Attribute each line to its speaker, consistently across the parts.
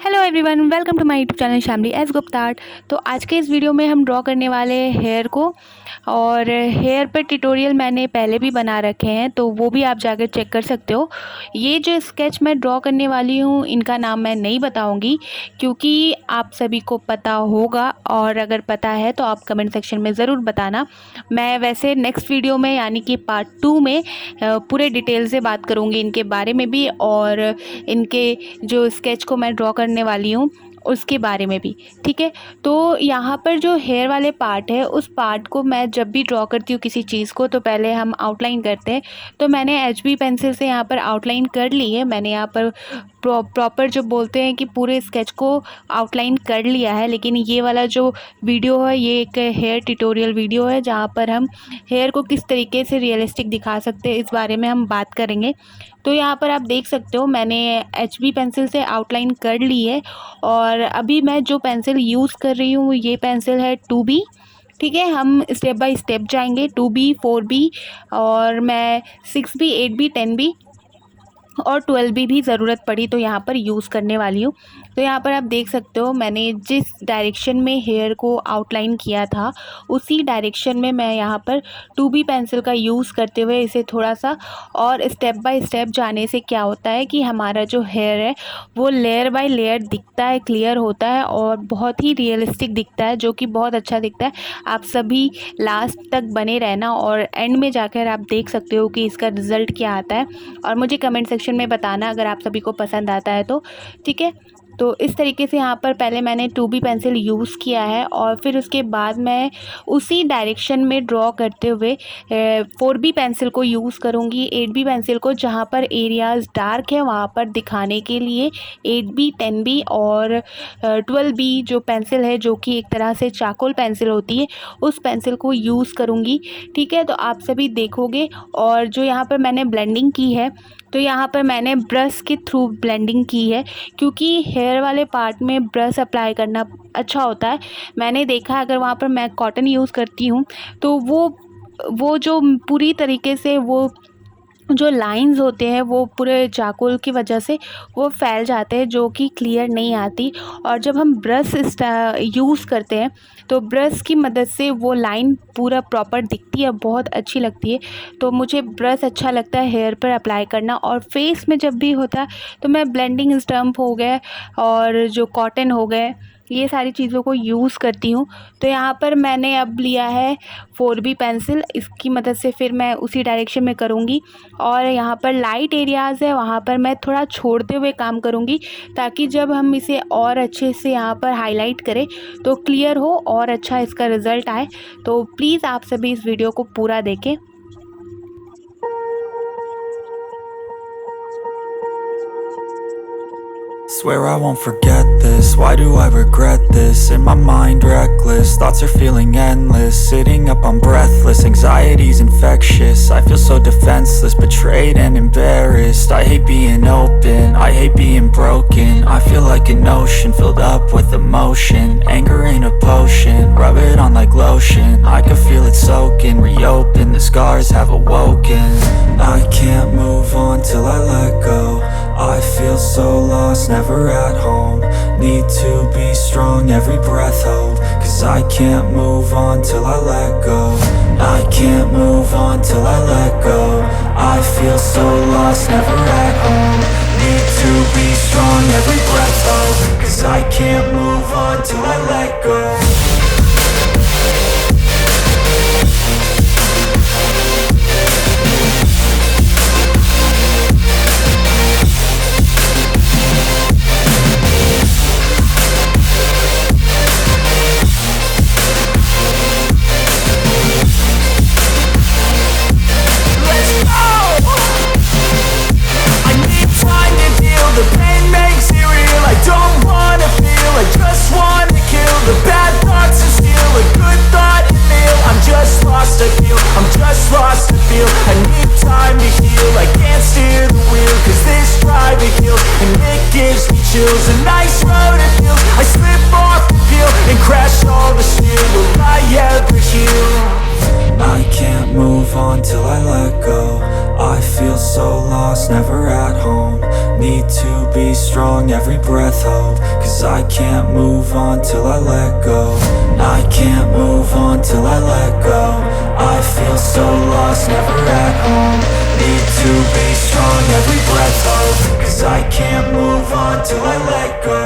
Speaker 1: Hello everyone, welcome to my YouTube channel Shyamli S Gupta art. तो आज के इस वीडियो में हम ड्रॉ करने वाले हैं हेयर को। और हेयर पे ट्यूटोरियल मैंने पहले भी बना रखे हैं, तो वो भी आप जाकर चेक कर सकते हो। ये जो स्केच मैं ड्रॉ करने वाली हूँ, इनका नाम मैं नहीं बताऊँगी क्योंकि आप सभी को पता होगा, और अगर पता है तो आप कमेंट सेक्शन में ज़रूर बताना। मैं वैसे नेक्स्ट वीडियो में यानी कि पार्ट 2 में पूरे डिटेल से बात करूँगी इनके बारे में भी, और इनके जो स्केच को मैं ड्रॉ करने वाली हूँ उसके बारे में भी। ठीक है, तो यहाँ पर जो हेयर वाले पार्ट है, उस पार्ट को मैं जब भी ड्रॉ करती हूँ किसी चीज़ को, तो पहले हम आउटलाइन करते हैं। तो मैंने HB पेंसिल से यहाँ पर आउटलाइन कर ली है। मैंने यहाँ पर प्रॉपर जो बोलते हैं कि पूरे स्केच को आउटलाइन कर लिया है। लेकिन ये वाला जो वीडियो है, ये एक हेयर ट्यूटोरियल वीडियो है जहाँ पर हम हेयर को किस तरीके से रियलिस्टिक दिखा सकते हैं, इस बारे में हम बात करेंगे। तो यहाँ पर आप देख सकते हो, मैंने HB पेंसिल से आउटलाइन कर ली है। और अभी मैं जो पेंसिल यूज़ कर रही हूँ, ये पेंसिल है 2B। ठीक है, हम स्टेप बाय स्टेप जाएंगे। 2B, 4B, और मैं 6B, 8B, 10B और 12B भी ज़रूरत पड़ी तो यहाँ पर यूज़ करने वाली हूँ। तो यहाँ पर आप देख सकते हो, मैंने जिस डायरेक्शन में हेयर को आउटलाइन किया था, उसी डायरेक्शन में मैं यहाँ पर 2B पेंसिल का यूज़ करते हुए इसे थोड़ा सा और स्टेप बाय स्टेप जाने से क्या होता है कि हमारा जो हेयर है वो लेयर बाय लेयर दिखता है, क्लियर होता है और बहुत ही रियलिस्टिक दिखता है, जो कि बहुत अच्छा दिखता है। आप सभी लास्ट तक बने रहना और एंड में जाकर आप देख सकते हो कि इसका रिज़ल्ट क्या आता है, और मुझे कमेंट सेक्शन में बताना अगर आप सभी को पसंद आता है तो। ठीक है, तो इस तरीके से यहाँ पर पहले मैंने 2B पेंसिल यूज़ किया है, और फिर उसके बाद मैं उसी डायरेक्शन में ड्रॉ करते हुए 4B पेंसिल को यूज़ करूँगी। 8B पेंसिल को जहाँ पर एरियाज़ डार्क है वहाँ पर दिखाने के लिए 8B, 10B और 12B जो पेंसिल है, जो कि एक तरह से चारकोल पेंसिल होती है, उस पेंसिल को यूज़ करूँगी। ठीक है, तो आप सभी देखोगे। और जो यहाँ पर मैंने ब्लेंडिंग की है, तो यहाँ पर मैंने ब्रश के थ्रू ब्लेंडिंग की है, क्योंकि हेयर वाले पार्ट में ब्रश अप्लाई करना अच्छा होता है। मैंने देखा अगर वहाँ पर मैं कॉटन यूज़ करती हूँ तो वो जो पूरी तरीके से वो जो लाइंस होते हैं वो पूरे चारकोल की वजह से वो फैल जाते हैं, जो कि क्लियर नहीं आती। और जब हम ब्रश यूज़ करते हैं तो ब्रश की मदद से वो लाइन पूरा प्रॉपर दिखती है, बहुत अच्छी लगती है। तो मुझे ब्रश अच्छा लगता है हेयर पर अप्लाई करना। और फेस में जब भी होता है तो मैं ब्लेंडिंग स्टम्प हो गए और जो कॉटन हो गए, ये सारी चीज़ों को यूज़ करती हूँ। तो यहाँ पर मैंने अब लिया है 4B पेंसिल, इसकी मदद से फिर मैं उसी डायरेक्शन में करूँगी। और यहाँ पर लाइट एरियाज़ है, वहाँ पर मैं थोड़ा छोड़ते हुए काम करूँगी, ताकि जब हम इसे और अच्छे से यहाँ पर हाईलाइट करें तो क्लियर हो और अच्छा इसका रिज़ल्ट आए। तो प्लीज़ आप सभी इस वीडियो को पूरा देखें।
Speaker 2: Swear I won't forget this, why do I regret this? In my mind reckless, thoughts are feeling endless. Sitting up I'm breathless, anxiety's infectious. I feel so defenseless, betrayed and embarrassed. I hate being open, I hate being broken. I feel like an ocean filled up with emotion. Anger ain't a potion, rub it on like lotion. I can feel it soaking, reopen, the scars have awoken. I can't move on till I let go. I feel so lost, never at home. Need to be strong, every breath hold. Cause I can't move on till I let go. I can't move on till I let go. I feel so lost, never at home. Need to be strong, every breath hold. Cause I can't move on till I let go. The pain makes it real, I don't wanna feel, I just wanna kill the bad thoughts and steal a good thought and feel. I'm just lost, I feel, I'm just lost, I feel. I need time to heal, I can't steer the wheel, cause this drive it kills, and it gives me chills. A nice road it feels, I slip off the peel, and crash all the steel. Will I ever heal? I can't move on till I let go. I feel so lost, never at home. Need to be be strong, every breath hold. Cause I can't move on till I let go. I can't move on till I let go. I feel so lost, never at home. Need to be strong, every breath hold. Cause I can't move on till I let go.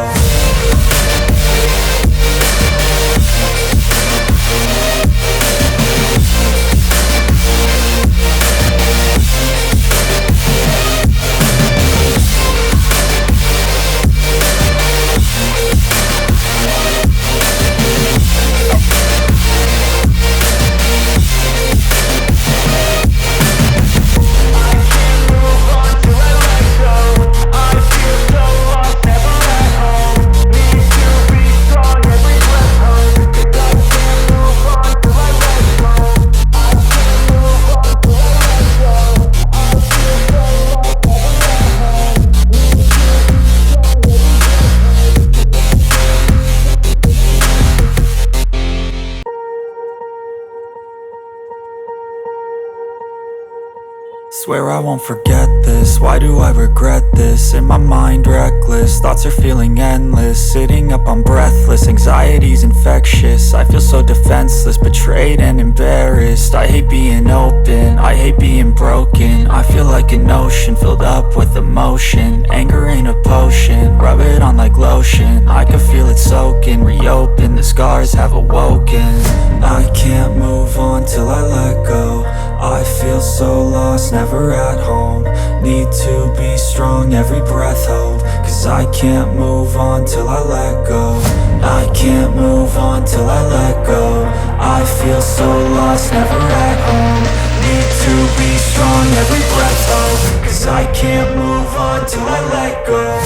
Speaker 2: Swear I won't forget this, why do I regret this? In my mind reckless, thoughts are feeling endless. Sitting up, I'm breathless, anxiety's infectious. I feel so defenseless, betrayed and embarrassed. I hate being open, I hate being broken. I feel like an ocean filled up with emotion. Anger ain't a potion, rub it on like lotion. I can feel it soaking, reopen, the scars have awoken. I can't move on till I let go. I feel so lost, never at home. Need to be strong, every breath hold. Cause I can't move on till I let go. I can't move on till I let go. I feel so lost, never at home. Need to be strong, every breath hold. Cause I can't move on till I let go.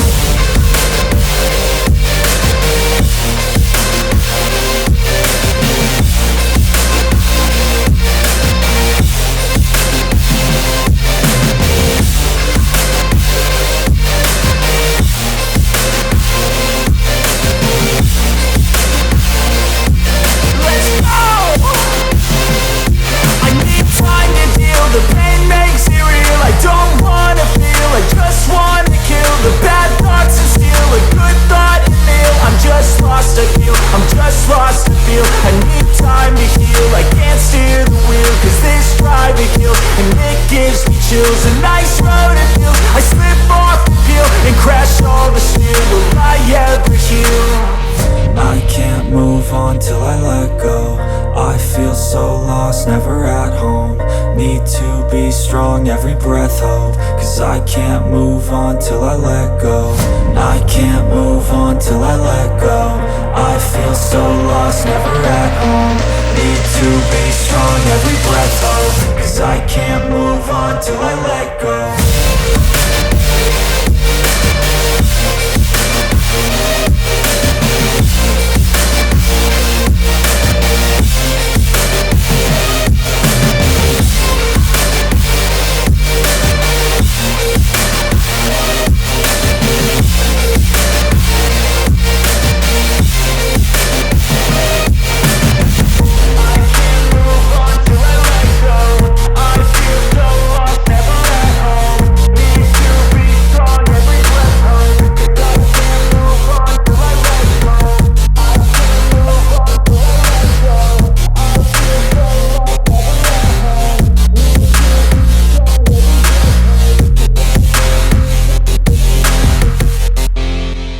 Speaker 2: A nice road to feel. I slip off the peel and crash all the steel. Will I ever heal? I can't move on till I let go. I feel so lost, never at home. Need to be strong, every breath hold. Cause I can't move on till I let go. I can't move on till I let go. I feel so lost, never at home. Need to be strong, every breath hold. Cause I can't move on till I let go.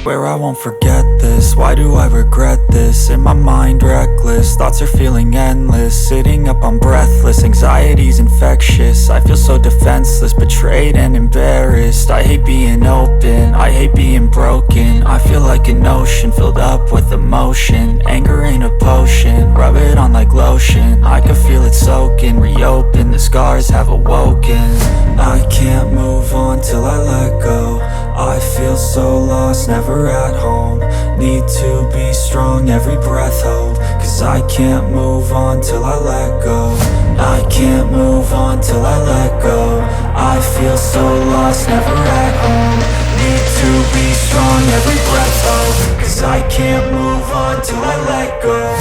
Speaker 2: Where I won't forget this, why do I regret this? In my mind reckless, thoughts are feeling endless. Sitting up, I'm breathless, anxiety's infectious. I feel so defenseless, betrayed and embarrassed. I hate being open, I hate being broken. I feel like an ocean filled up with emotion. Anger ain't a potion, rub it on like lotion. I can feel it soaking, reopen, the scars have awoken. I can't move on till I let go. I feel so lost, never at home. Need to be strong, every breath hold. Cause I can't move on till I let go. I can't move on till I let go. I feel so lost, never at home. Need to be strong, every breath hold. Cause I can't move on till I let go.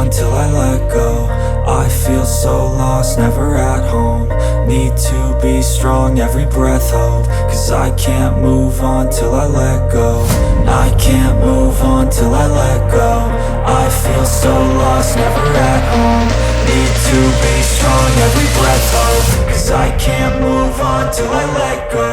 Speaker 2: on till I let go. I feel so lost, never at home. Need to be strong, every breath hold. Cause I can't move on till I let go. I can't move on till I let go. I feel so lost, never at home. Need to be strong, every breath hold. Cause I can't move on till I let go.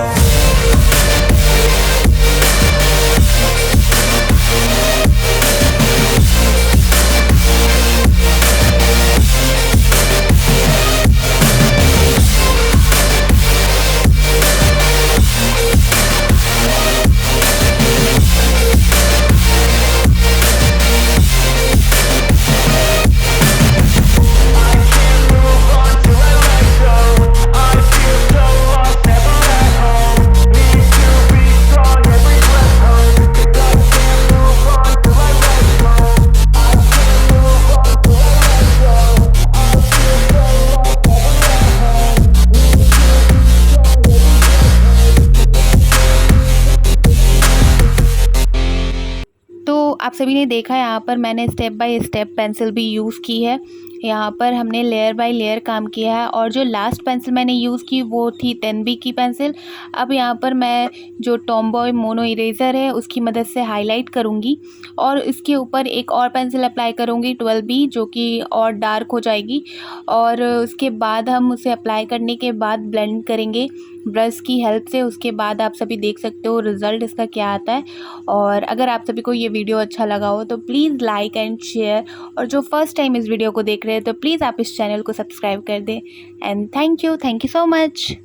Speaker 1: तो आप सभी ने देखा यहाँ पर मैंने step by step pencil भी use की है। यहाँ पर हमने लेयर बाय लेयर काम किया है और जो लास्ट पेंसिल मैंने यूज़ की वो थी 10B की पेंसिल। अब यहाँ पर मैं जो टॉमबॉय मोनो इरेज़र है उसकी मदद से हाईलाइट करूँगी और इसके ऊपर एक और पेंसिल अप्लाई करूँगी 12B, जो कि और डार्क हो जाएगी। और उसके बाद हम उसे अप्लाई करने के बाद ब्लेंड करेंगे ब्रश की हेल्प से। उसके बाद आप सभी देख सकते हो रिज़ल्ट इसका क्या आता है। और अगर आप सभी को ये वीडियो अच्छा लगा हो तो प्लीज़ लाइक एंड शेयर, और जो फर्स्ट टाइम इस वीडियो को देख रहे हैं तो प्लीज़ आप इस चैनल को सब्सक्राइब कर दें। And thank you so much.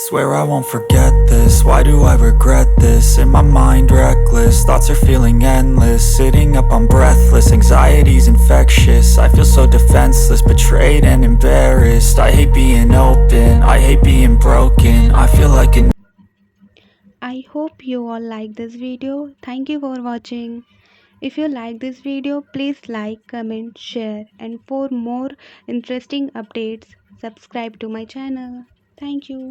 Speaker 2: Swear I won't forget this, why do I regret this? In my mind reckless, thoughts are feeling endless. Sitting up I'm breathless, anxiety's infectious. I feel so defenseless, betrayed and embarrassed. I hate being open, I hate being broken. I feel like an
Speaker 1: I hope you all like this video. Thank you for watching. If you like this video, please like, comment, share, and for more interesting updates, subscribe to my channel. Thank you.